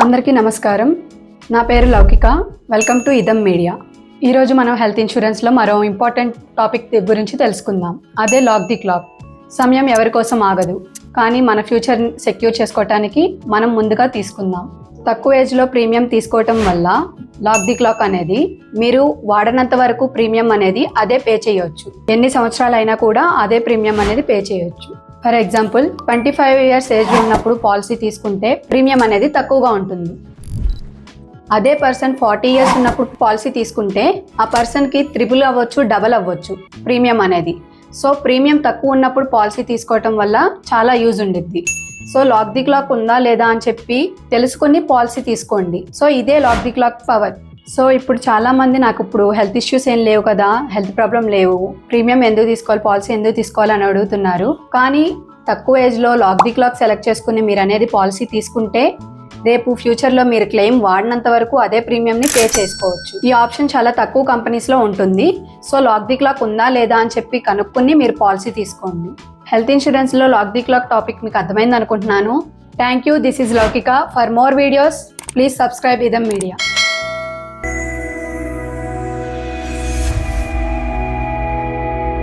అందరికీ నమస్కారం. నా పేరు లౌకిక. వెల్కమ్ టు ఇదం మీడియా. ఈరోజు మనం హెల్త్ ఇన్సూరెన్స్లో మరో ఇంపార్టెంట్ టాపిక్ గురించి తెలుసుకుందాం. అదే లాక్ ది క్లాక్. సమయం ఎవరి కోసం ఆగదు, కానీ మన ఫ్యూచర్ సెక్యూర్ చేసుకోవటానికి మనం ముందుగా తీసుకుందాం. తక్కువ ఏజ్లో ప్రీమియం తీసుకోవటం వల్ల లాక్ ది క్లాక్ అనేది మీరు వాడనంత వరకు ప్రీమియం అనేది అదే పే చేయొచ్చు. ఎన్ని సంవత్సరాలు అయినా కూడా అదే ప్రీమియం అనేది పే చేయొచ్చు. ఫర్ ఎగ్జాంపుల్ 25 ఇయర్స్ ఏజ్ ఉన్నప్పుడు పాలసీ తీసుకుంటే ప్రీమియం అనేది తక్కువగా ఉంటుంది. అదే పర్సన్ 40 ఇయర్స్ ఉన్నప్పుడు పాలసీ తీసుకుంటే ఆ పర్సన్కి త్రిబుల్ అవ్వచ్చు, డబల్ అవ్వచ్చు ప్రీమియం అనేది. సో ప్రీమియం తక్కువ ఉన్నప్పుడు పాలసీ తీసుకోవటం వల్ల చాలా యూజ్ ఉండిద్ది. సో లాక్ ది క్లాక్ ఉందా లేదా అని చెప్పి తెలుసుకొని పాలసీ తీసుకోండి. సో ఇదే lock the clock power. So ఇప్పుడు చాలా మంది నాకు ఇప్పుడు హెల్త్ ఇష్యూస్ ఏం లేవు కదా, హెల్త్ ప్రాబ్లం లేవు, ప్రీమియం ఎందుకు తీసుకోవాలి, పాలసీ ఎందుకు తీసుకోవాలి అని అడుగుతున్నారు. కానీ తక్కువ ఏజ్లో లాక్ ది క్లాక్ సెలెక్ట్ చేసుకుని మీరు అనేది పాలసీ తీసుకుంటే రేపు ఫ్యూచర్లో మీరు క్లెయిమ్ వాడినంత వరకు అదే ప్రీమియంని పే చేసుకోవచ్చు. ఈ ఆప్షన్ చాలా తక్కువ కంపెనీస్లో ఉంటుంది. సో లాక్ ది క్లాక్ ఉందా లేదా అని చెప్పి కనుక్కొని మీరు పాలసీ తీసుకోండి. హెల్త్ ఇన్సూరెన్స్లో లాక్ ది క్లాక్ టాపిక్ మీకు అర్థమైంది అనుకుంటున్నాను. Thank you. దిస్ ఈజ్ లౌకిక. For more videos please subscribe ఇదం మీడియా.